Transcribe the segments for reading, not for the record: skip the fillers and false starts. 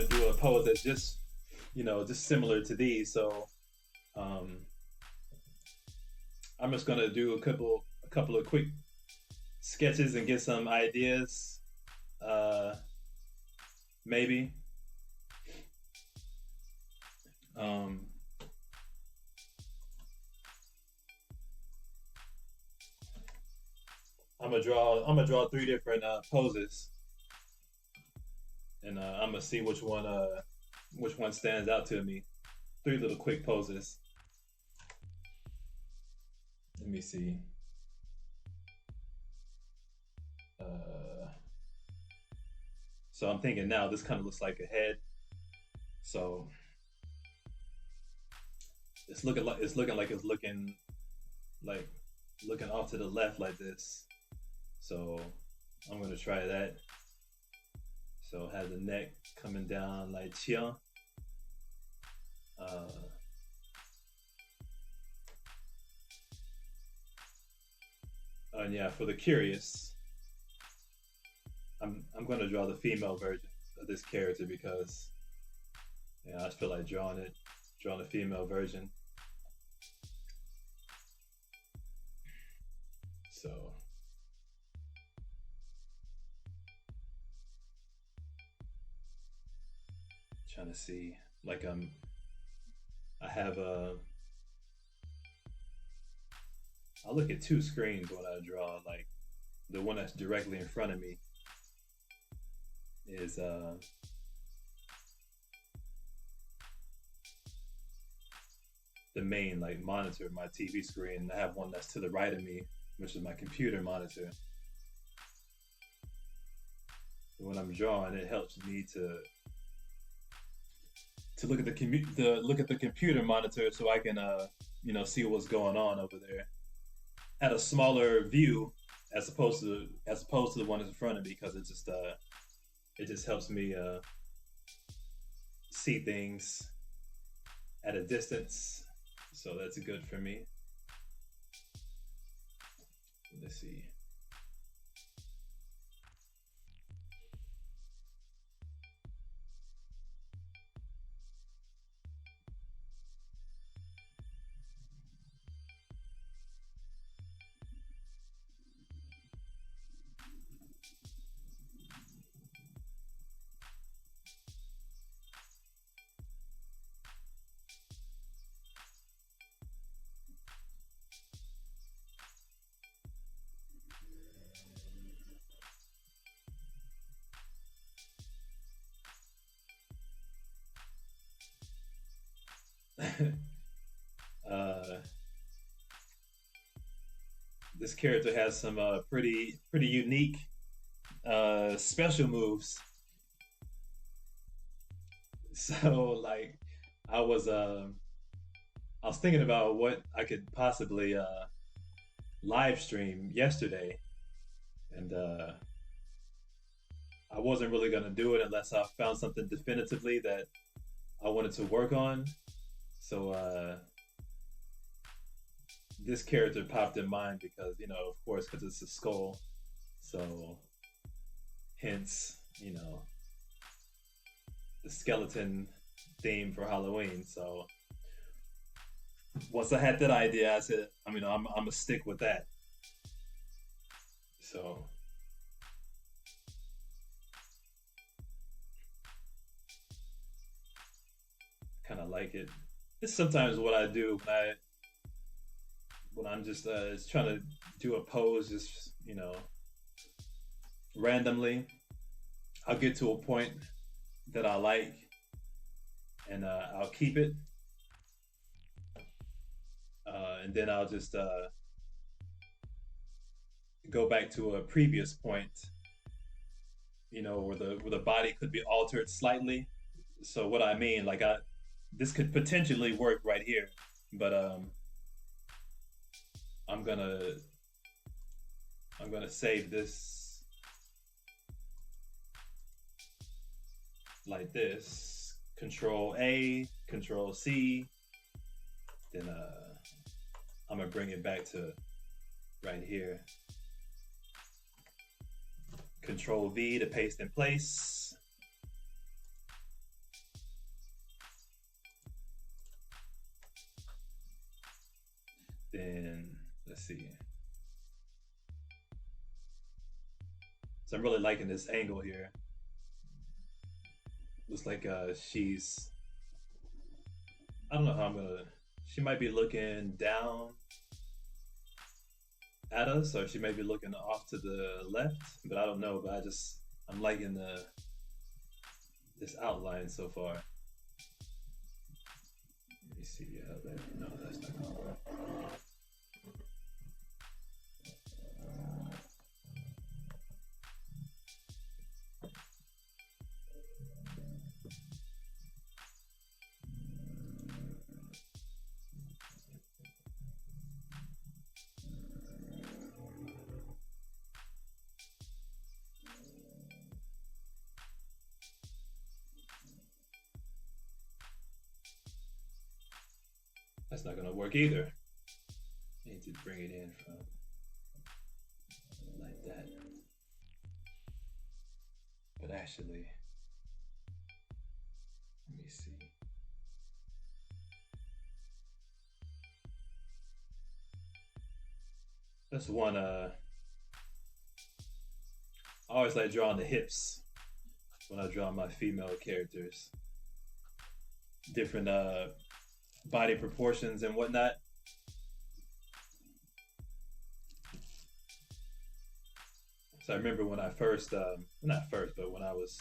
to do a pose that's just, just similar to these. So um, I'm just going to do a couple of quick sketches and get some ideas. Uh, maybe. Um, I'm gonna draw three different poses, and I'm gonna see which one stands out to me. Three little quick poses. Let me see. Uh, so I'm thinking now this kind of looks like a head. So it's looking off to the left like this. So I'm gonna try that. So have the neck coming down like chia. Uh, and yeah, for the curious, I'm gonna draw the female version of this character because yeah, I just feel like drawing a female version. So trying to see like I have a I look at two screens when I draw. Like the one that's directly in front of me is the main like monitor, my TV screen. I have one that's to the right of me, which is my computer monitor. When I'm drawing, it helps me to look at the computer monitor so I can see what's going on over there at a smaller view as opposed to the one that's in front of me because it just helps me see things at a distance. So that's good for me. Let's see. uh, this character has some pretty unique special moves. So like I was um I was thinking about what I could possibly live stream yesterday, and I wasn't really gonna do it unless I found something definitively that I wanted to work on. So this character popped in mind because of course, because it's a skull. So hence, the skeleton theme for Halloween. So once I had that idea, I said, I'm gonna stick with that. So kind of like it. It's sometimes what I do when I'm just trying to do a pose, just randomly. I'll get to a point that I like, and I'll keep it, and then I'll just go back to a previous point, where the body could be altered slightly. So what I mean, like this could potentially work right here, but I'm gonna I'm gonna save this like this. Control A, Control C. Then I'm gonna bring it back to right here. Control V to paste in place. Then let's see. So I'm really liking this angle here. Looks like she's, I don't know how I'm gonna, she might be looking down at us, or she may be looking off to the left, but I don't know. But I'm liking this outline so far. Let me see how that, no, that's not gonna work. That's not gonna work either. I need to bring it in from like that. But actually, let me see. That's one. I always like drawing the hips when I draw my female characters. Different body proportions and whatnot. So I remember when I first, not first, but when I was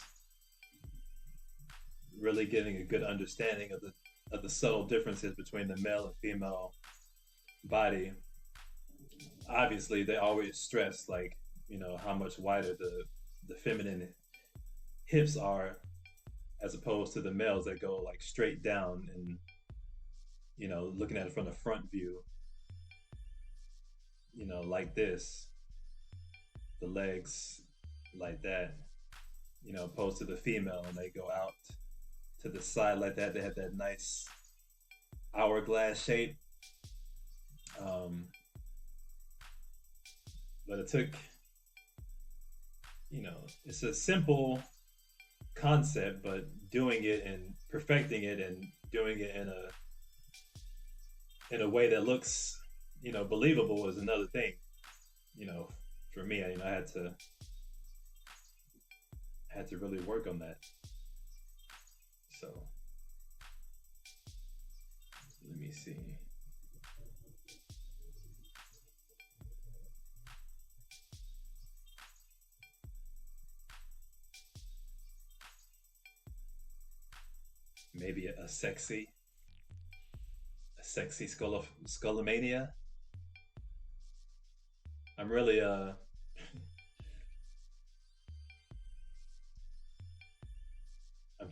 really getting a good understanding of the subtle differences between the male and female body. Obviously, they always stress like, you know, how much wider the feminine hips are as opposed to the males that go like straight down, and you know, looking at it from the front view, you know, like this, the legs like that, you know, opposed to the female, and they go out to the side like that. They have that nice hourglass shape. But it took, you know, it's a simple concept, but doing it and perfecting it and doing it in a way that looks, you know, believable is another thing. You know, for me, I had to really work on that. So let me see. Maybe a sexy Skullomania. I'm really I'm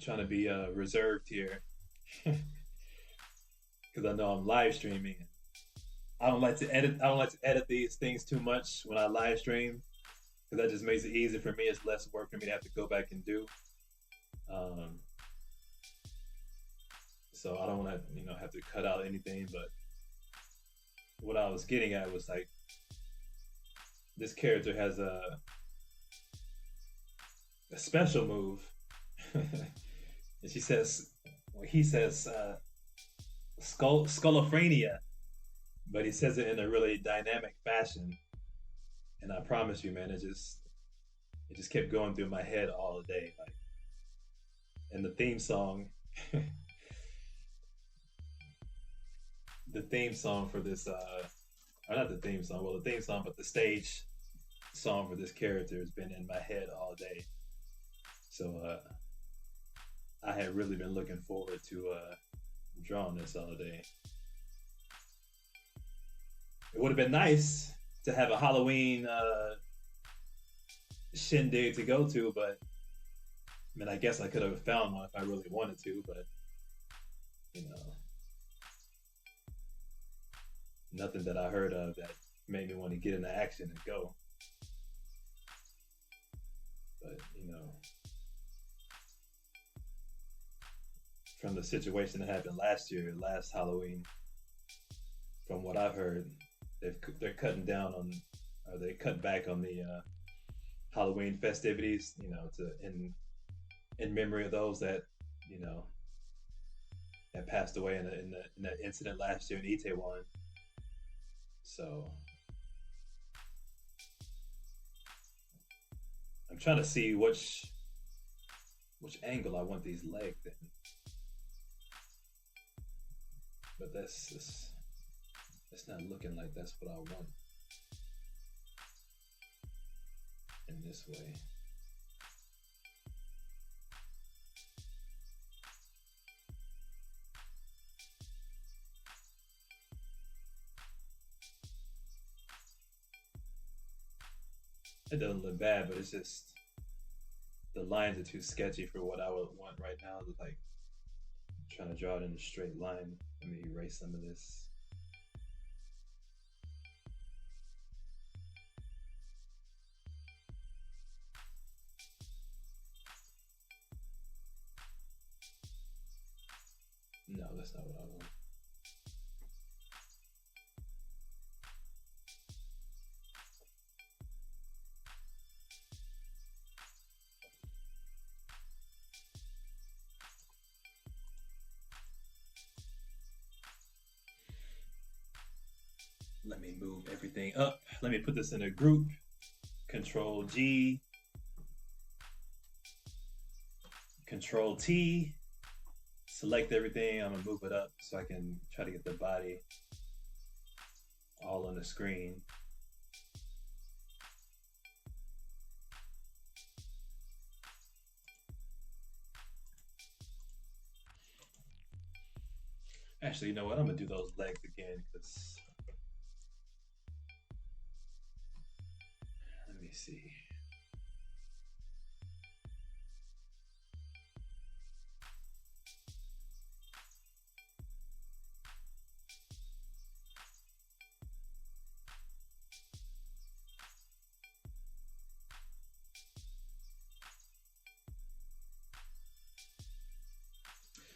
trying to be reserved here because I know I'm live streaming. I don't like to edit these things too much when I live stream, because that just makes it easy for me. It's less work for me to have to go back and do. So I don't want to, you know, have to cut out anything. But what I was getting at was like, this character has a special move, and she says, well, he says skullomania, but he says it in a really dynamic fashion. And I promise you, man, it just kept going through my head all day, like. And the theme song. The theme song for this, or not the theme song, well, the theme song, but the stage song for this character has been in my head all day. So I had really been looking forward to drawing this all day. It would have been nice to have a Halloween shindig to go to, but I mean, I guess I could have found one if I really wanted to, but you know, nothing that I heard of that made me want to get into action and go. But, you know, from the situation that happened last Halloween, from what I've heard, they're cutting down on, or they cut back on the Halloween festivities, you know, in memory of those that, you know, that passed away in that incident last year in Itaewon. So I'm trying to see which angle I want these legs in. But that's not looking like that's what I want in this way. It doesn't look bad, but it's just the lines are too sketchy for what I would want right now. Like trying to draw it in a straight line. Let me erase some of this. No, that's not what I want. Let me move everything up. Let me put this in a group. Control G. Control T. Select everything. I'm gonna move it up so I can try to get the body all on the screen. Actually, you know what? I'm gonna do those legs again because let me see.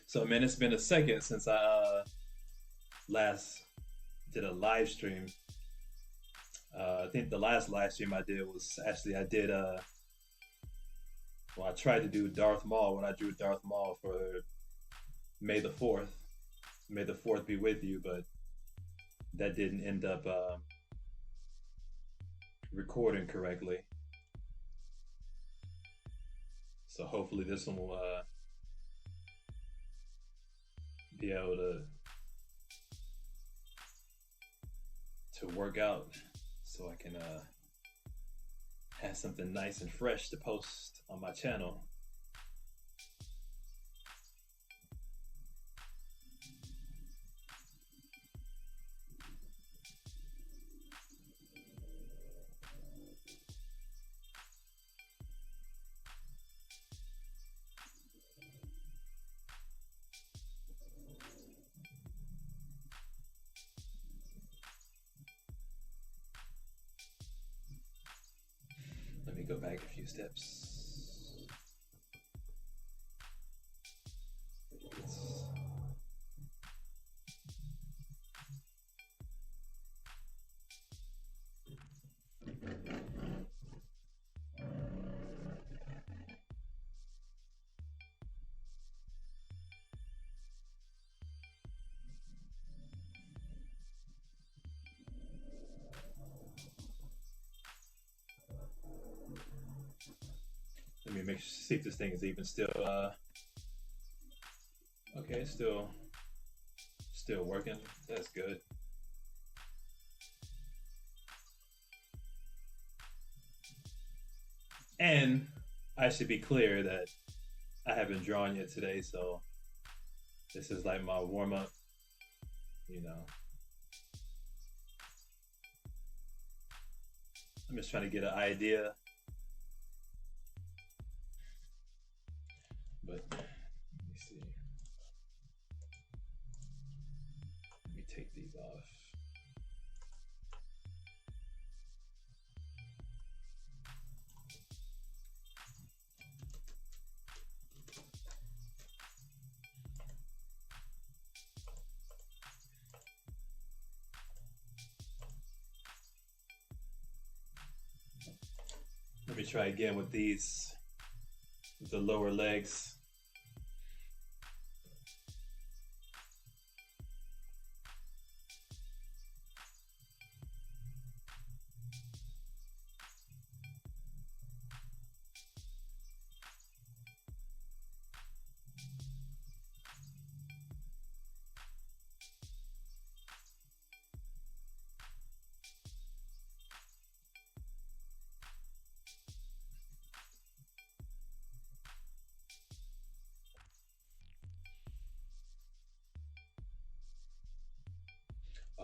So man, it's been a second since I last did a live stream. I think the last live stream I did was actually I did well, I tried to do Darth Maul when I drew Darth Maul for May the 4th. May the 4th be with you, but that didn't end up recording correctly. So hopefully this one will be able to work out so I can have something nice and fresh to post on my channel. Let me go back a few steps. Let me see if this thing is even still okay, it's still working. That's good. And I should be clear that I haven't drawn yet today, so this is like my warm-up, you know. I'm just trying to get an idea. But let me see. Let me take these off. Let me try again with these, with the lower legs.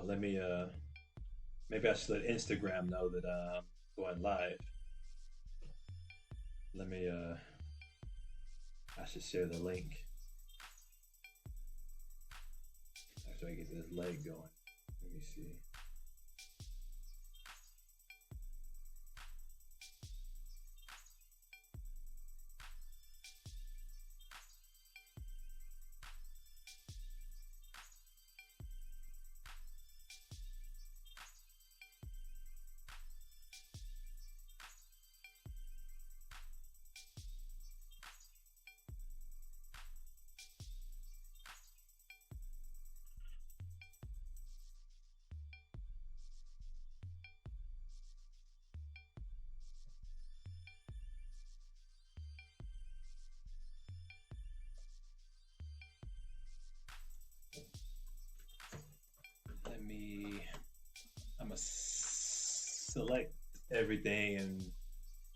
Let me maybe I should let Instagram know that I'm going live. Let me I should share the link after I get this leg going. Let me see. I'm gonna select everything and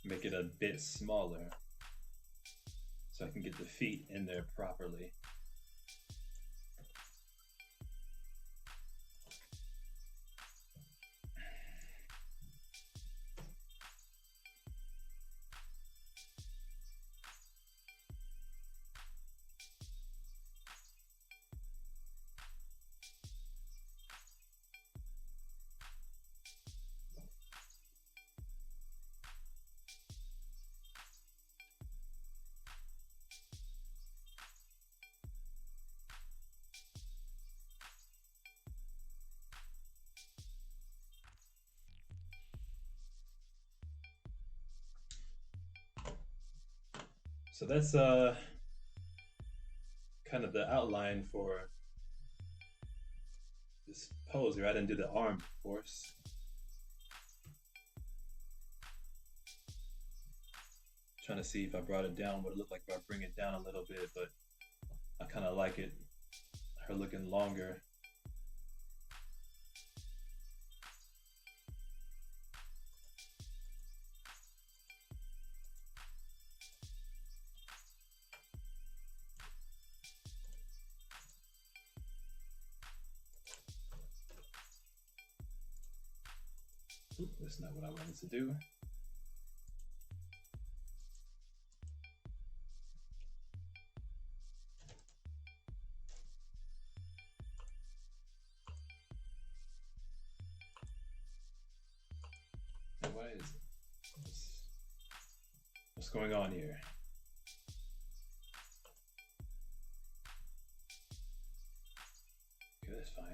make it a bit smaller so I can get the feet in there properly. So that's kind of the outline for this pose here. I didn't do the arm, of course. Trying to see if I brought it down, what it looked like if I bring it down a little bit, but I kind of like it, her looking longer. Oop, that's not what I wanted to do. Why is it? What's going on here? Okay, that's fine.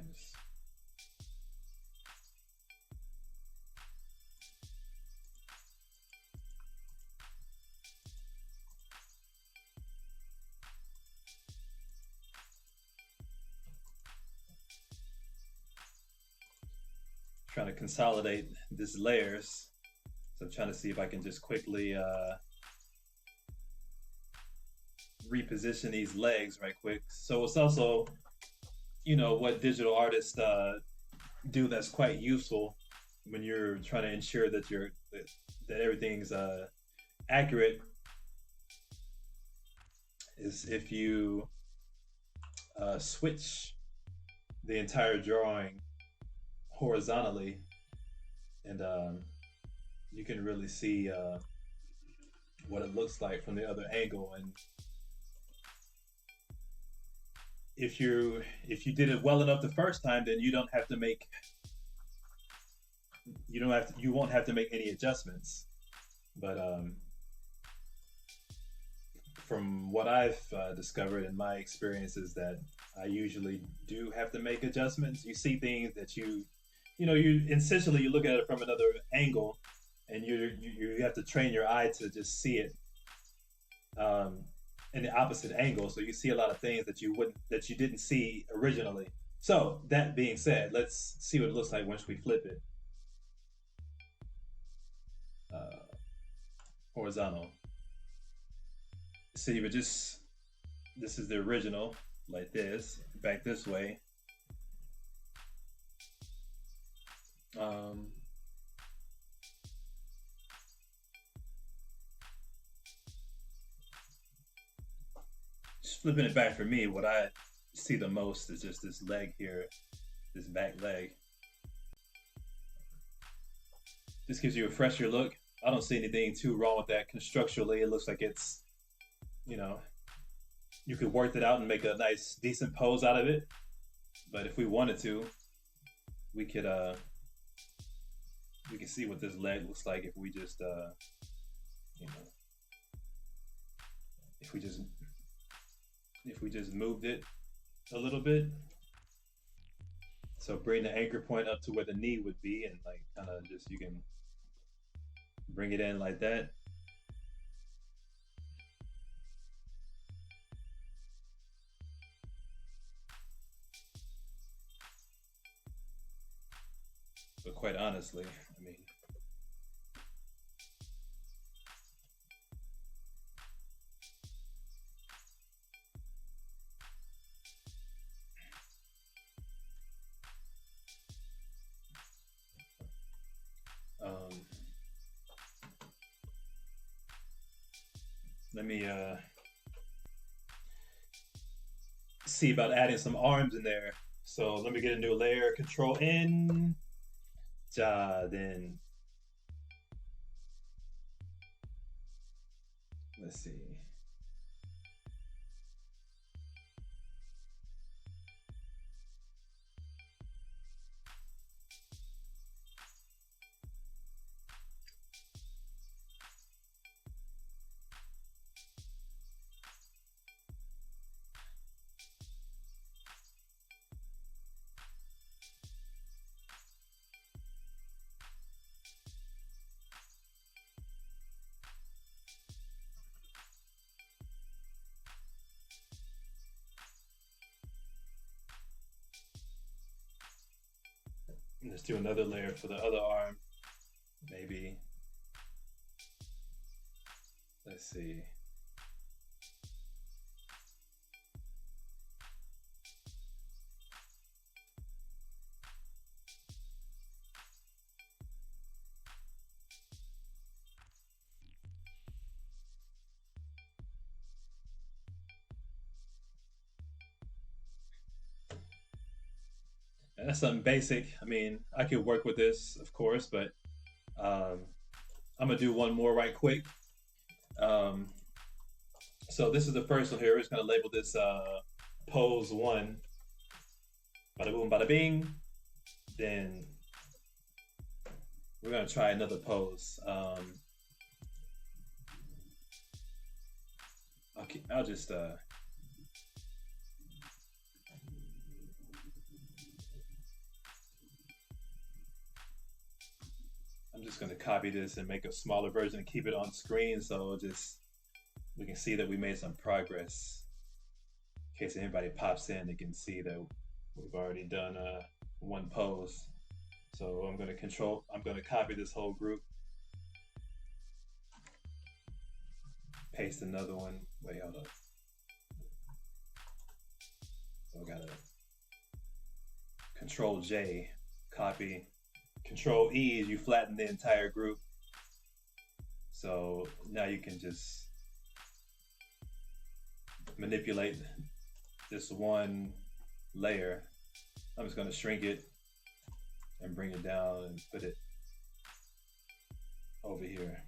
Trying to consolidate these layers. So I'm trying to see if I can just quickly reposition these legs right quick. So it's also, you know, what digital artists do that's quite useful when you're trying to ensure that that everything's accurate is if you switch the entire drawing horizontally, and you can really see what it looks like from the other angle. And if you did it well enough the first time, then you won't have to make any adjustments. But from what I've discovered in my experience is that I usually do have to make adjustments. You see things that you essentially you look at it from another angle, and you have to train your eye to just see it in the opposite angle. So you see a lot of things that you didn't see originally. So that being said, let's see what it looks like once we flip it horizontal. See, but this is the original, like this, back this way. Just flipping it back for me, what I see the most is just this leg here, this back leg. This gives you a fresher look. I don't see anything too wrong with that. Constructually, it looks like it's, you know, you could work it out and make a nice, decent pose out of it. But if we wanted to, we could we can see what this leg looks like if we just you know, if we just moved it a little bit. So bring the anchor point up to where the knee would be, and like kind of just, you can bring it in like that. But quite honestly, I mean, let me see about adding some arms in there. So let me get a new layer, Control N, then let's see. Let's do another layer for the other arm. Maybe. Let's see. That's something basic. I mean, I could work with this, of course, but I'm gonna do one more right quick. So this is the first one here. We're just gonna label this pose 1. Bada boom, bada bing. Then we're gonna try another pose. I'll just I'm just going to copy this and make a smaller version and keep it on screen, so just we can see that we made some progress. In case anybody pops in, they can see that we've already done one pose. So I'm going to copy this whole group, paste another one. Wait, hold up. So I got to Control J, copy. Control E is you flatten the entire group. So now you can just manipulate this one layer. I'm just going to shrink it and bring it down and put it over here.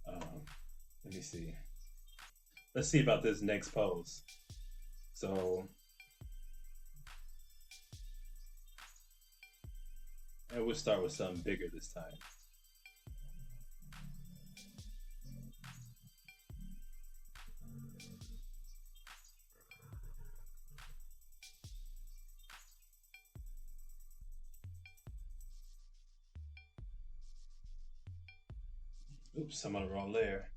Let me see. Let's see about this next pose. So and we'll start with something bigger this time. Oops, I'm on the wrong layer.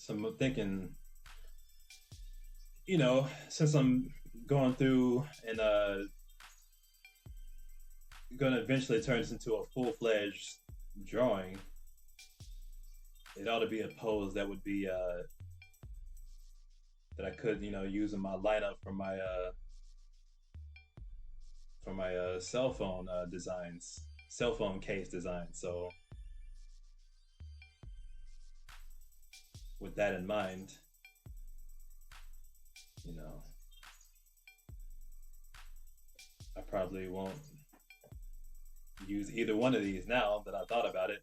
So I'm thinking, since I'm going through and going to eventually turn this into a full-fledged drawing, it ought to be a pose that would be that I could, use in my lineup for my cell phone designs, cell phone case designs. So with that in mind, I probably won't use either one of these now that I thought about it.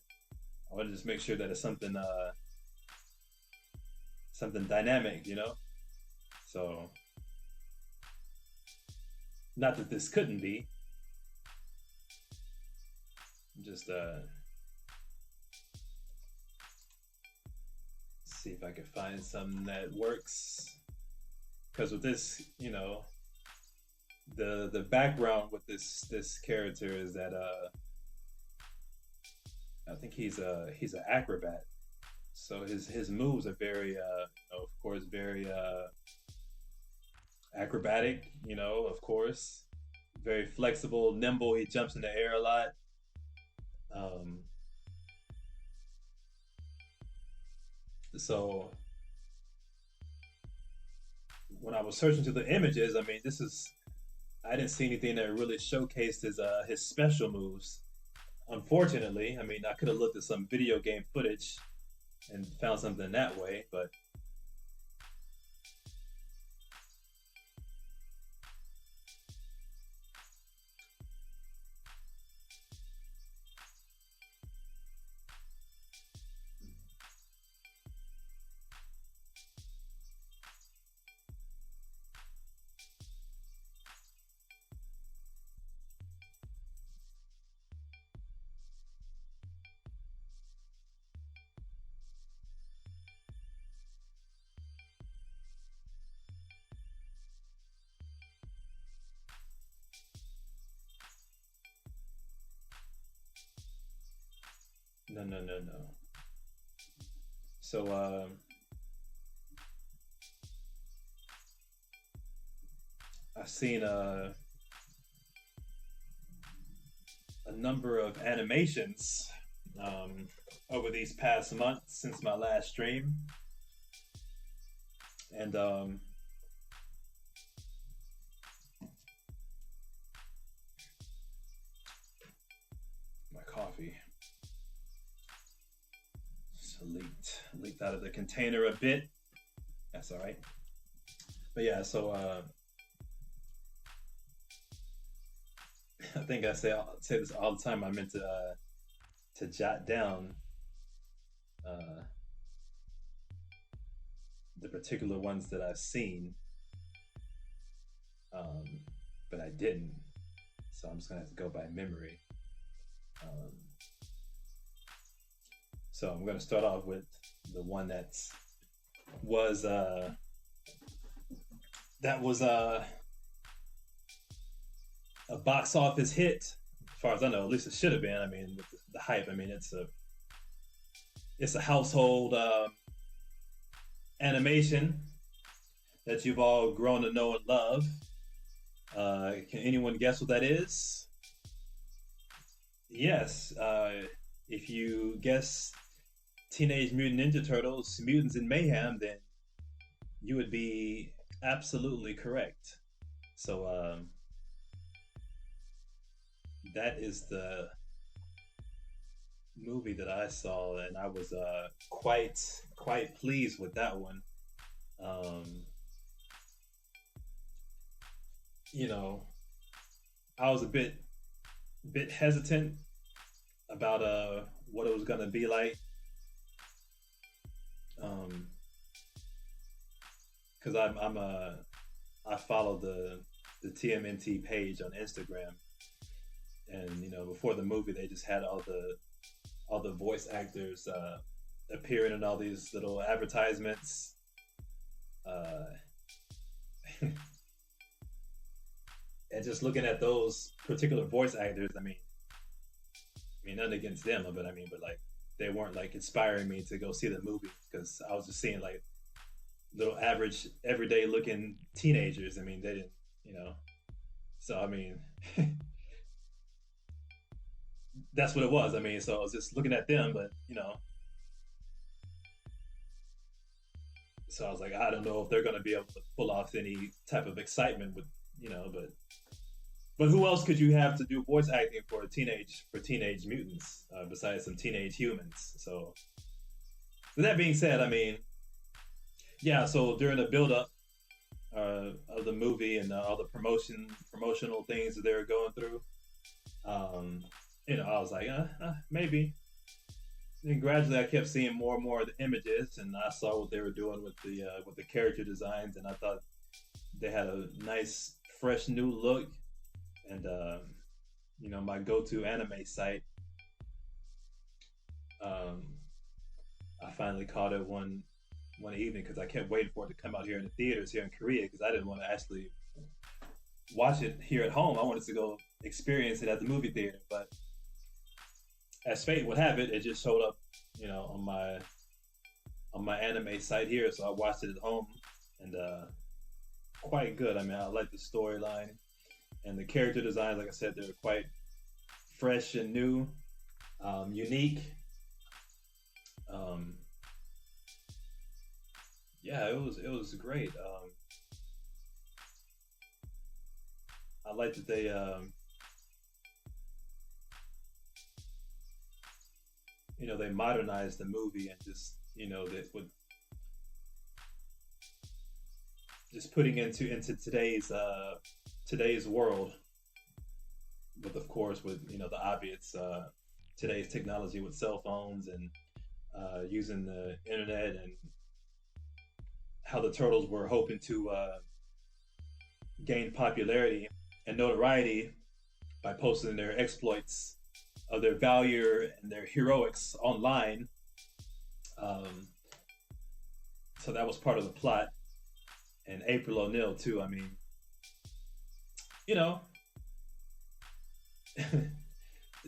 I want to just make sure that it's something dynamic, So, not that this couldn't be. Just see if I can find something that works. Because with this, the background with this character is that I think he's an acrobat. So his moves are very of course very acrobatic, of course. Very flexible, nimble, he jumps in the air a lot. So when I was searching through the images, I mean, I didn't see anything that really showcased his special moves. Unfortunately, I mean, I could have looked at some video game footage and found something that way, but no. So I've seen a number of animations over these past months since my last stream, and my coffee just leaked out of the container a bit. That's all right. But yeah, so I think I say this all the time. I meant to jot down the particular ones that I've seen, but I didn't. So I'm just gonna have to go by memory. So I'm gonna start off with the one that was a box office hit, as far as I know. At least it should have been. I mean, with the hype. I mean, it's a household animation that you've all grown to know and love. Can anyone guess what that is? Yes. If you guess Teenage Mutant Ninja Turtles, Mutants in Mayhem, then you would be absolutely correct. So that is the movie that I saw, and I was quite pleased with that one. I was a bit hesitant about what it was gonna be like, because I follow the TMNT page on Instagram, and before the movie they just had all the voice actors appearing in all these little advertisements. And just looking at those particular voice actors, I mean, nothing against them, but like they weren't like inspiring me to go see the movie because I was just seeing like little average, everyday looking teenagers. I mean, they didn't, you know. So I mean, that's what it was. I mean, so I was just looking at them, but so I was like, I don't know if they're going to be able to pull off any type of excitement with, but who else could you have to do voice acting for teenage mutants besides some teenage humans? So, with that being said, I mean, yeah. So during the build up of the movie and all the promotional things that they were going through, um, I was like, maybe. And gradually, I kept seeing more and more of the images, and I saw what they were doing with the character designs, and I thought they had a nice, fresh new look. And my go-to anime site, um, I finally caught it one evening because I kept waiting for it to come out here in the theaters here in Korea because I didn't want to actually watch it here at home. I wanted to go experience it at the movie theater, but as fate would have it, it just showed up, on my anime site here. So I watched it at home, and quite good. I mean, I like the storyline and the character designs. Like I said, they're quite fresh and new, unique. Um, yeah, it was great. I like that they modernized the movie and just that with just putting into today's world, with of course with the obvious today's technology with cell phones and using the internet, and how the turtles were hoping to gain popularity and notoriety by posting their exploits of their valor and their heroics online. Um, so that was part of the plot. And April O'Neil too. I mean, you know,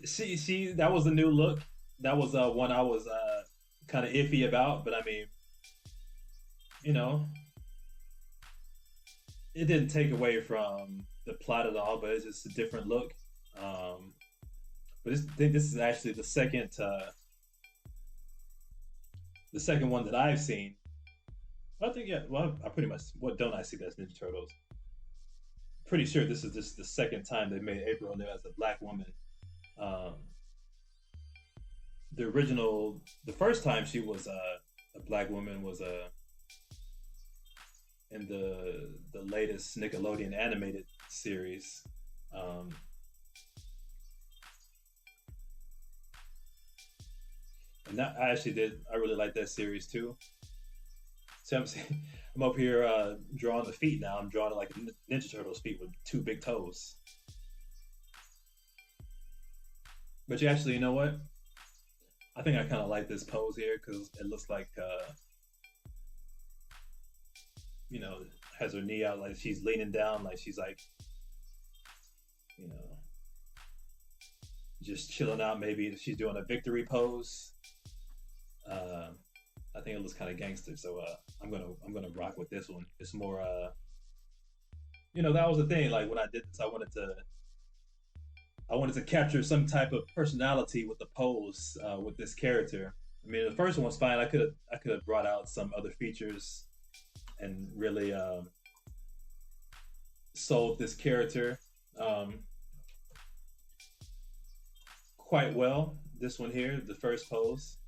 she that was a new look. That was one I was kind of iffy about, but I mean, you know, it didn't take away from the plot at all. But it's just a different look. But I think this is actually the second one that I've seen. I think, yeah. Well, I pretty much, what don't I see that's Ninja Turtles? Pretty sure this is just the second time they made April O'Neil as a black woman. Um, the first time she was a black woman was in the latest Nickelodeon animated series. Um, and that I actually did. I really like that series too. So I'm up here drawing the feet now. I'm drawing like Ninja Turtles feet with two big toes. But you actually, you know what? I think I kind of like this pose here because it looks like, you know, has her knee out like she's leaning down, like she's like, you know, just chilling out. Maybe she's doing a victory pose. Uh, I think it looks kind of gangster, so I'm gonna rock with this one. It's more, that was the thing. Like when I did this, I wanted to capture some type of personality with the pose with this character. I mean, the first one was fine. I could have brought out some other features and really sold this character quite well. This one here, the first pose.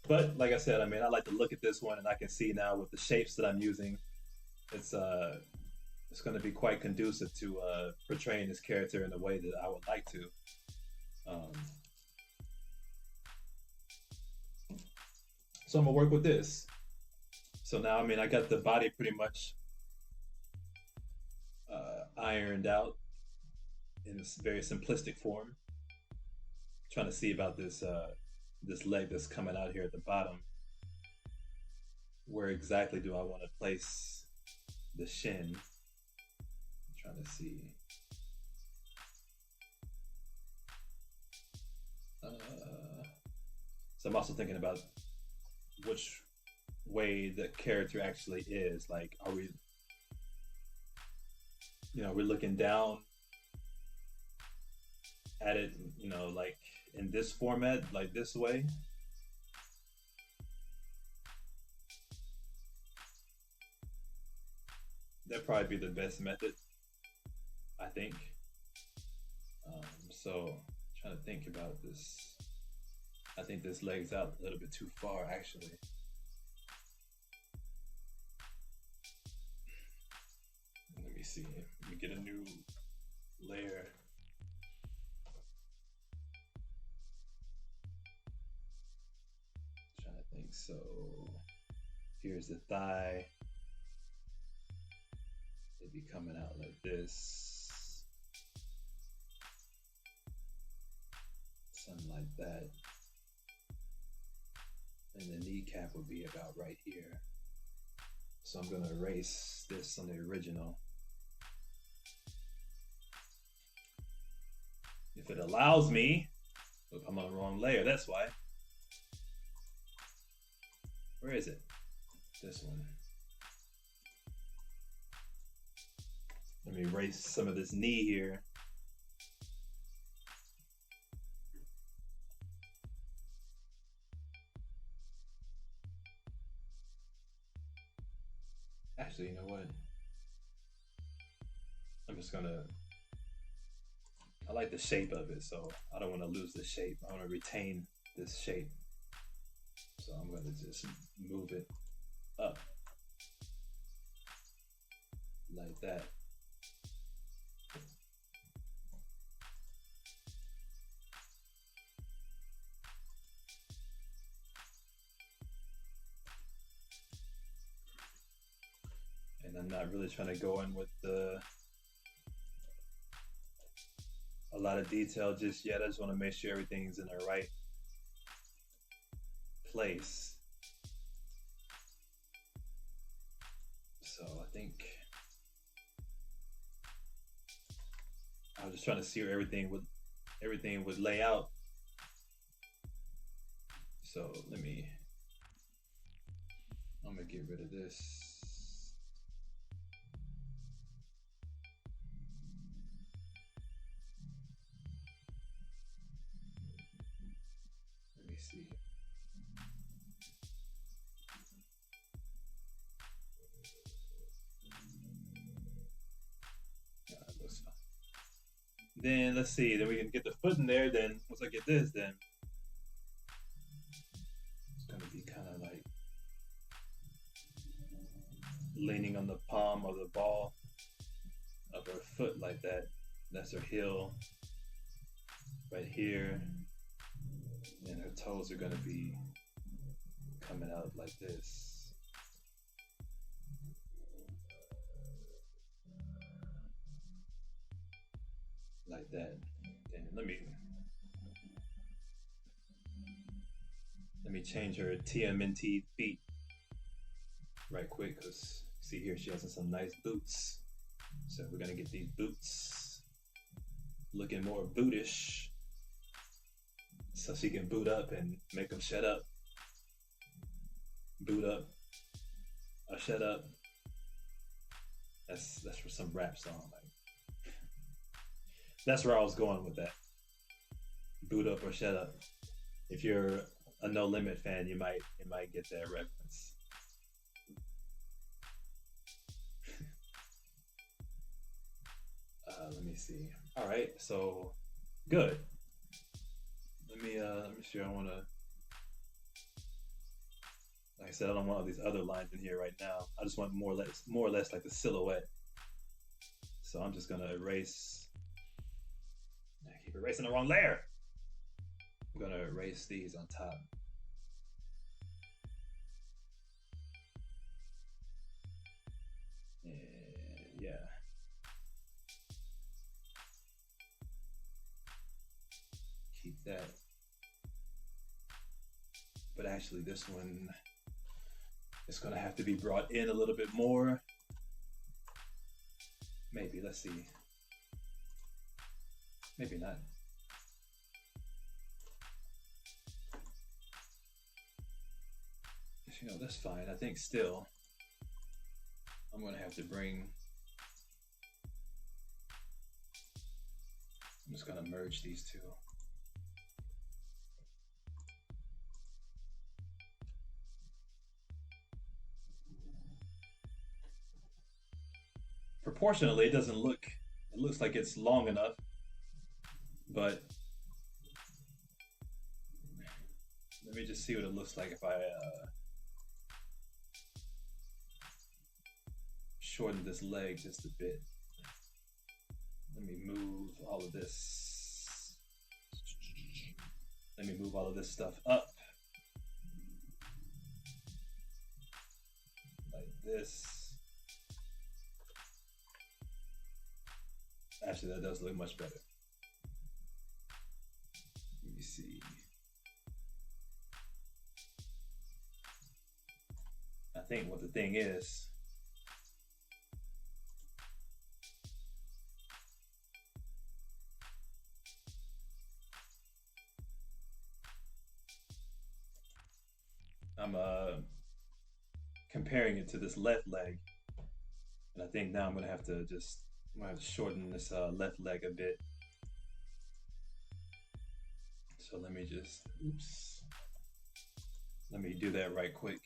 But like I said, I mean, I like to look at this one, and I can see now with the shapes that I'm using, it's going to be quite conducive to portraying this character in the way that I would like to. Um, so I'm gonna work with this. So now, I mean, I got the body pretty much ironed out in this very simplistic form. Trying to see about this leg that's coming out here at the bottom. Where exactly do I want to place the shin? I'm trying to see. So I'm also thinking about which way the character actually is. Like, are we, we're looking down at it, like in this format, like this way. That'd probably be the best method, I think. So trying to think about this. I think this leg's out a little bit too far, actually. Let me see. Let me get a new layer. Trying to think. So here's the thigh. It'd be coming out like this. Something like that. And the kneecap would be about right here. So I'm gonna erase this on the original. If it allows me, look, I'm on the wrong layer, that's why. Where is it? This one. Let me erase some of this knee here. Actually, you know what? I'm just gonna, I like the shape of it, so I don't want to lose the shape. I want to retain this shape. So I'm gonna just move it up like that. And I'm not really trying to go in with a lot of detail just yet. I just want to make sure everything's in the right place. So I think I was just trying to see where everything would lay out. So I'm gonna get rid of this. Let me see. That looks fine. Then let's see, then we can get the foot in there. Then once I get this, then it's gonna be kind of like leaning on the palm of the ball of her foot like that. That's her heel right here. And her toes are gonna be coming out like this. Like that. And let me change her TMNT feet right quick, because see here she has some nice boots. So we're gonna get these boots looking more bootish, so she can boot up and make them shut up. Boot up or shut up. That's for some rap song. Like, that's where I was going with that. Boot up or shut up. If you're a No Limit fan, you might get that reference. Let me see. All right, so good. Let me see. I want to. Like I said, I don't want all these other lines in here right now. I just want more or less like the silhouette. So I'm just gonna erase. I keep erasing the wrong layer. I'm gonna erase these on top. And yeah. Keep that. But actually this one is gonna have to be brought in a little bit more. Maybe, let's see. Maybe not. Actually, no, that's fine. I think still I'm gonna have to bring. I'm just gonna merge these two. Proportionally, it doesn't look. It looks like it's long enough, but let me just see what it looks like if I shorten this leg just a bit. Let me move all of this. Let me move all of this stuff up. Like this. Actually, that does look much better. Let me see. I think what the thing is, I'm comparing it to this left leg, and I think now I'm gonna have to shorten this left leg a bit. So let me just, oops, let me do that right quick.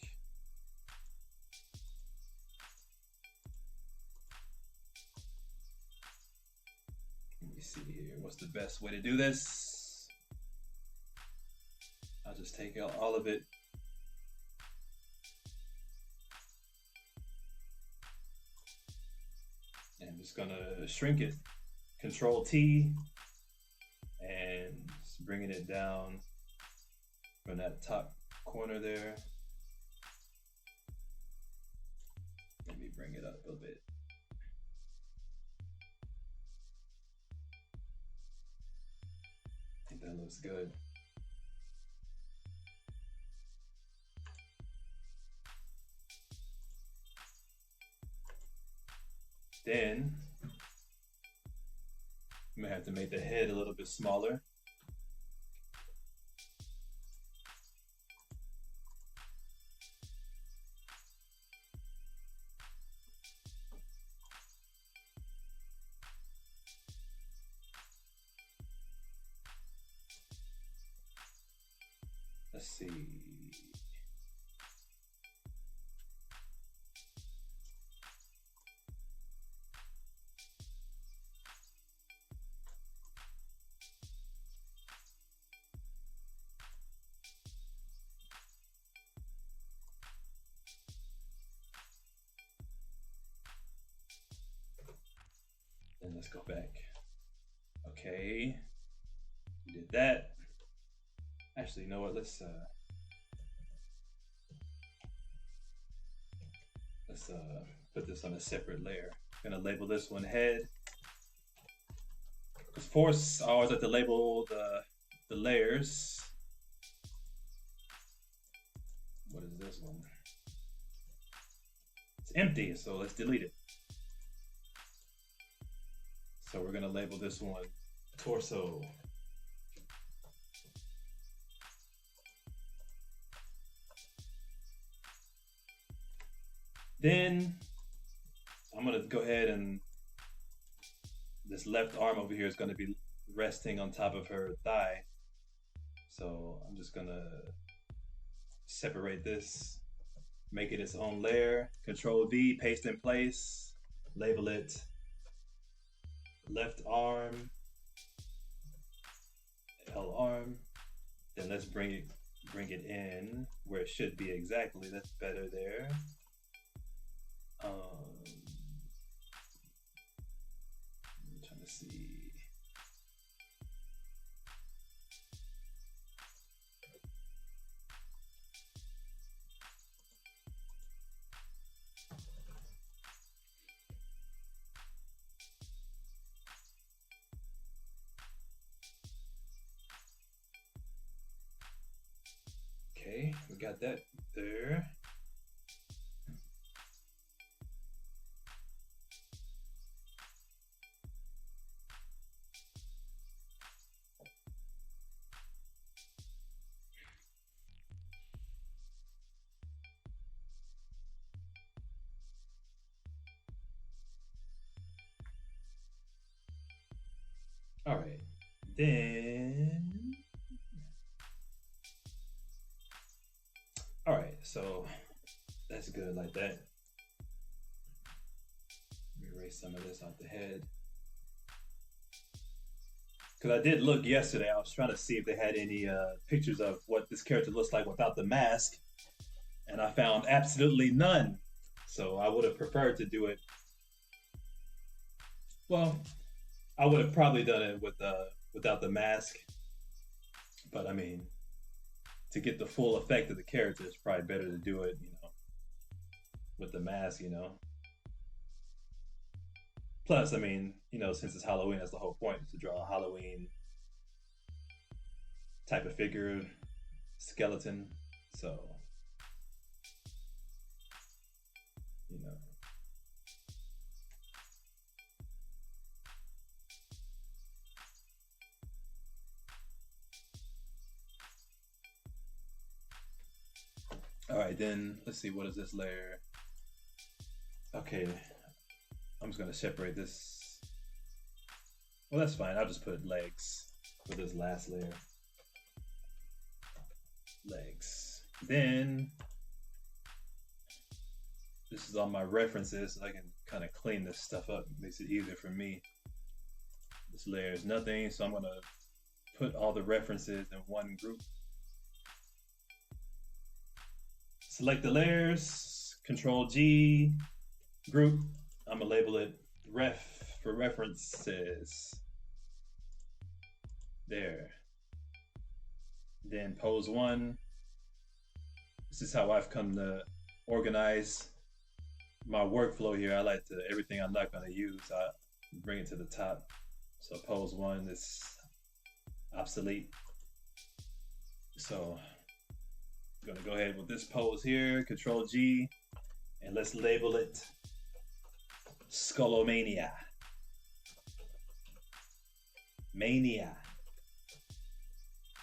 Let me see here, what's the best way to do this? I'll just take out all of it. I'm just gonna shrink it. Control T and just bringing it down from that top corner there. Let me bring it up a bit. I think that looks good. Then I'm gonna have to make the head a little bit smaller. Let's see. Then let's go back. Okay, we did that. Actually, you know what? Let's put this on a separate layer. I'm gonna label this one head. Of course, I always like to label the layers. What is this one? It's empty, so let's delete it. So we're gonna label this one torso. Then I'm gonna go ahead and this left arm over here is gonna be resting on top of her thigh. So I'm just gonna separate this, make it its own layer, Control V, paste in place, label it left arm, L arm. Then let's bring it in where it should be exactly. That's better there. I'm trying to see. Okay, we got that there. Then, all right, so that's good like that. Let me erase some of this off the head. Because I did look yesterday. I was trying to see if they had any pictures of what this character looks like without the mask, and I found absolutely none. So I would have preferred to do it. Well, I would have probably done it with without the mask, but I mean, to get the full effect of the character, it's probably better to do it, with the mask, Plus, I mean, since it's Halloween, that's the whole point, is to draw a Halloween type of figure, skeleton. So, you know. All right, then let's see, what is this layer? Okay, I'm just gonna separate this. Well, that's fine. I'll just put legs for this last layer. Legs. Then this is all my references, so I can kind of clean this stuff up. It makes it easier for me. This layer is nothing, so I'm gonna put all the references in one group. Select the layers, Control G, group. I'm gonna label it ref for references. There. Then pose one. This is how I've come to organize my workflow here. I like to, everything I'm not gonna use, I bring it to the top. So pose one is obsolete. So I'm gonna go ahead with this pose here, Control G, and let's label it Skullomania. Mania.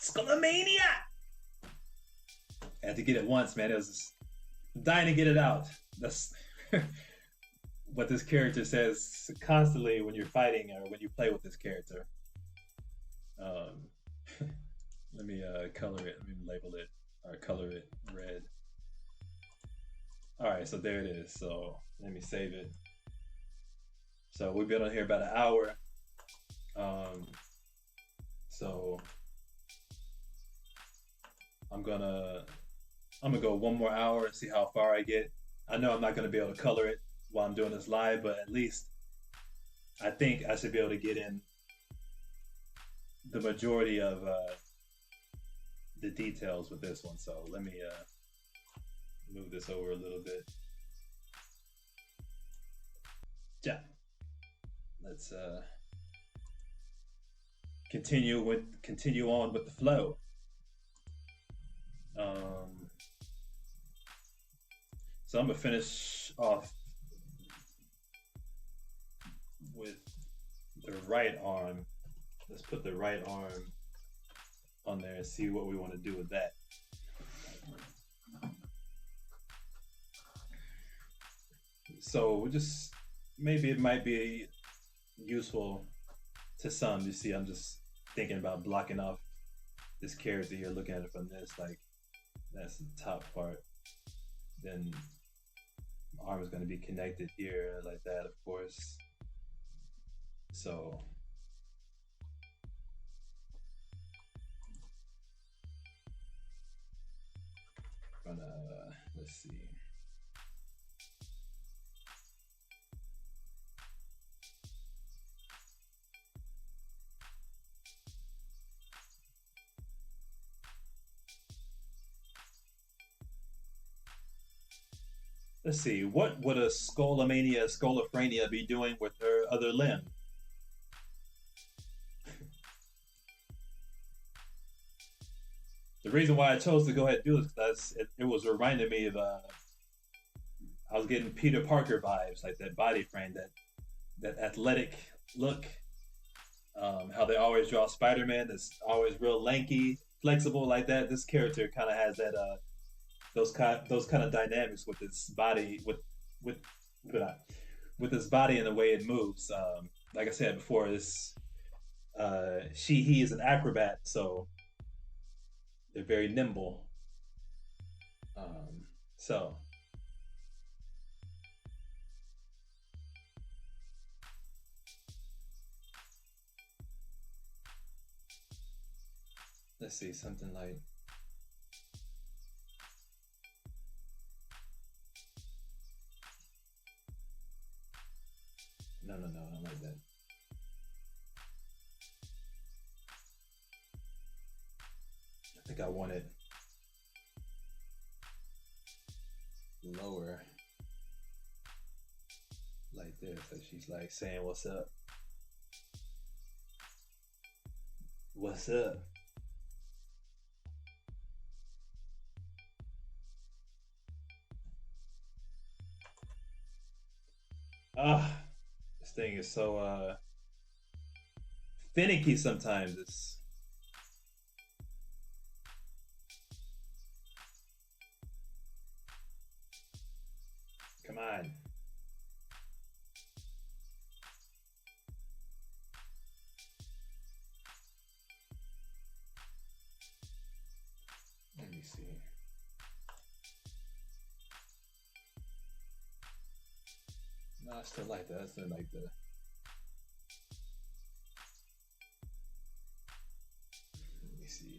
Skullomania! I had to get it once, man. It was just dying to get it out. That's what this character says constantly when you're fighting or when you play with this character. Let me color it. Let me label it or color it red. All right, so there it is. So let me save it. So we've been on here about an hour. So I'm gonna go one more hour and see how far I get. I know I'm not gonna be able to color it while I'm doing this live, but at least I think I should be able to get in the majority of the details with this one. So let me move this over a little bit. Yeah. Let's continue on with the flow. So I'm gonna finish off with the right arm. Let's put the right arm on there and see what we want to do with that. So just maybe it might be useful to some. You see, I'm just thinking about blocking off this character here, looking at it from this, like that's the top part. Then my arm is going to be connected here like that, of course. So let's see. Let's see, what would a Skullomania, Skullophrenia be doing with her other limb? The reason why I chose to go ahead and do this is because it was reminding me of, I was getting Peter Parker vibes, like that body frame, that athletic look. How they always draw Spider-Man, that's always real lanky, flexible like that. This character kind of has that, those kind of dynamics with its body, with its body and the way it moves. Like I said before, this He is an acrobat, so they're very nimble. So let's see, something like no, I don't like that. I think I want it lower, like this. So she's like saying, "What's up? What's up?" Ah, this thing is so finicky sometimes. It's come on. Let me see. No, I still like that. I still like the. Let me see.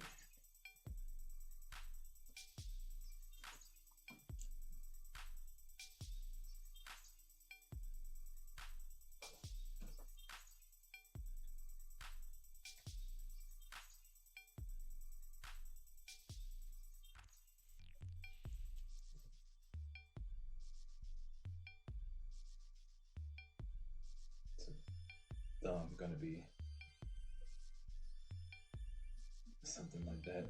Thumb gonna be something like that.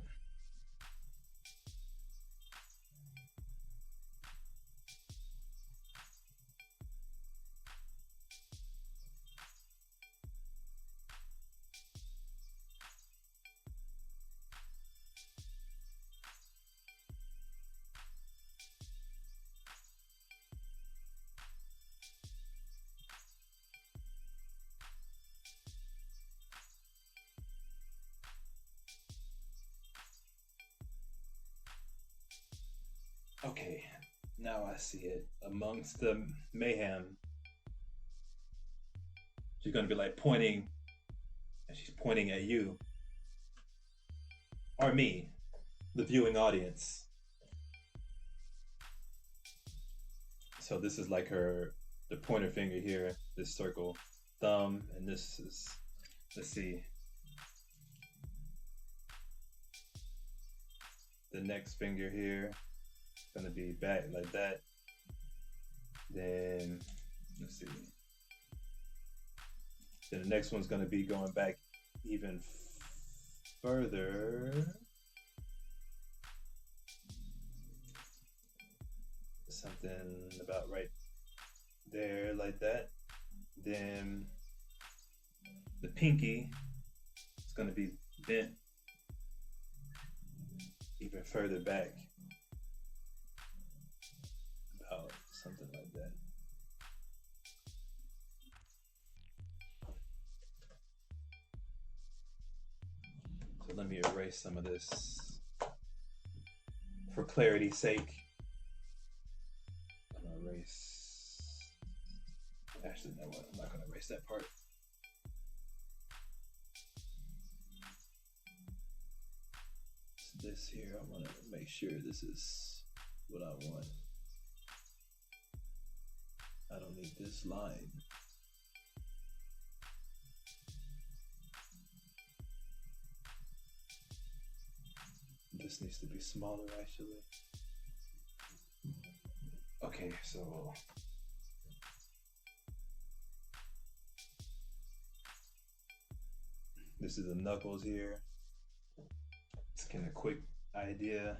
Okay, now I see it. Amongst the mayhem, she's gonna be like pointing, and she's pointing at you or me, the viewing audience. So this is like the pointer finger here, this circle, thumb, and this is, let's see, the next finger here. Gonna be back like that. Then let's see. Then the next one's gonna be going back even further. Something about right there like that. Then the pinky is gonna be bent even further back. Something like that. So let me erase some of this for clarity's sake. I'm gonna erase. Actually, no, I'm not gonna erase that part. So this here, I want to make sure this is what I want. I don't need this line. This needs to be smaller, actually. Okay, so this is the knuckles here. It's kind of a quick idea.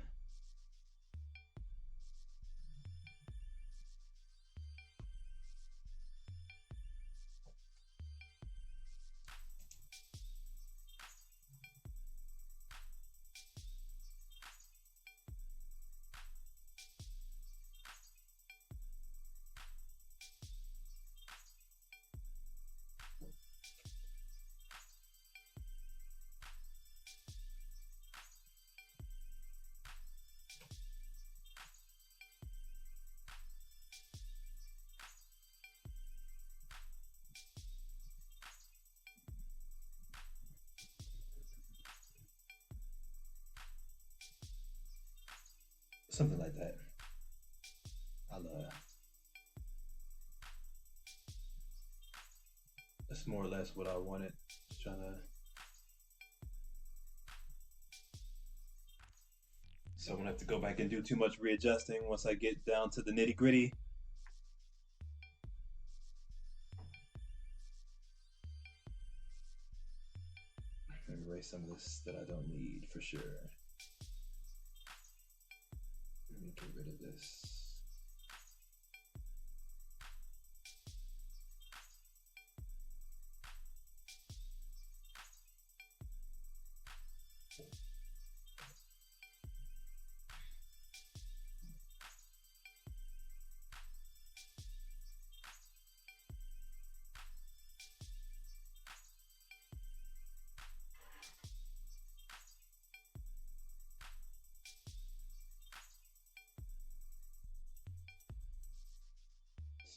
something like that. That's more or less what I wanted. Just trying to. So I'm gonna have to go back and do too much readjusting once I get down to the nitty gritty. Erase some of this that I don't need for sure. Let me get rid of this.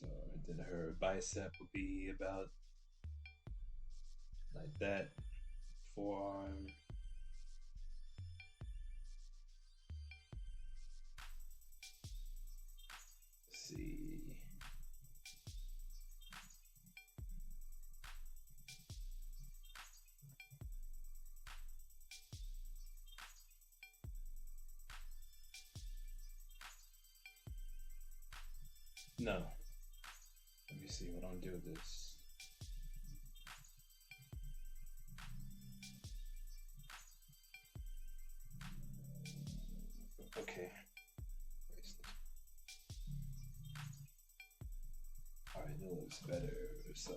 So then her bicep would be about like that. Forearm. Let's see. No. Let me see what I'm doing with this. Okay. Alright, that looks better. So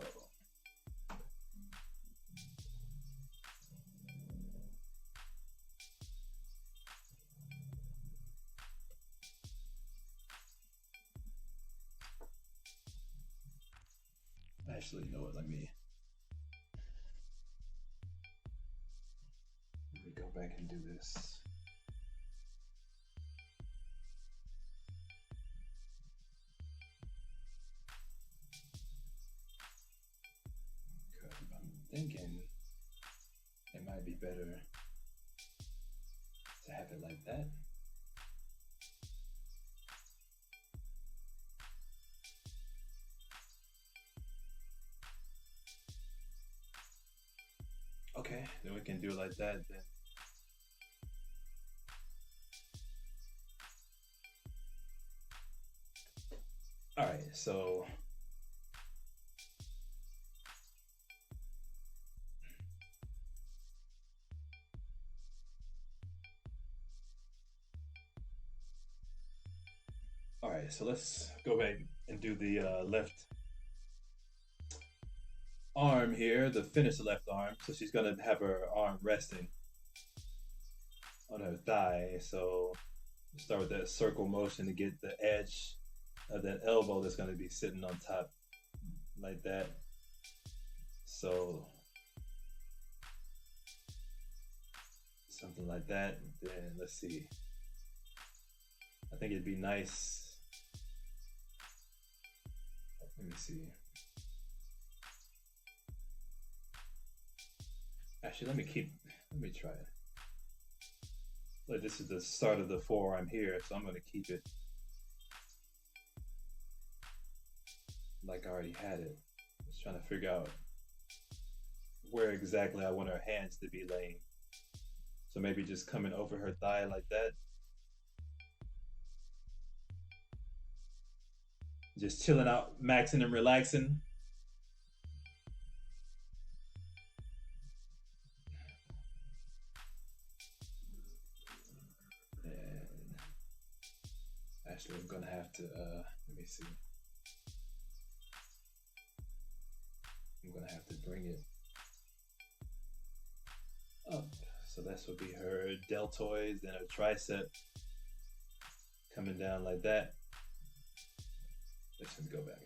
actually, you know what? Let me go back and do this. I'm thinking it might be better to have it like that. Okay, then we can do it like that then. All right, so let's go back and do the left arm here, the finish the left arm. So she's gonna have her arm resting on her thigh. So start with that circle motion to get the edge of that elbow that's gonna be sitting on top like that. So something like that. Then let's see. I think it'd be nice. Let me see. Actually, let me try it. Like this is the start of the forearm here, so I'm going to keep it like I already had it. Just trying to figure out where exactly I want her hands to be laying. So maybe just coming over her thigh like that. Just chilling out, maxing and relaxing. And actually, I'm gonna have to, let me see. I'm gonna have to bring it up. So this would be her deltoids and her tricep coming down like that. Let's go back.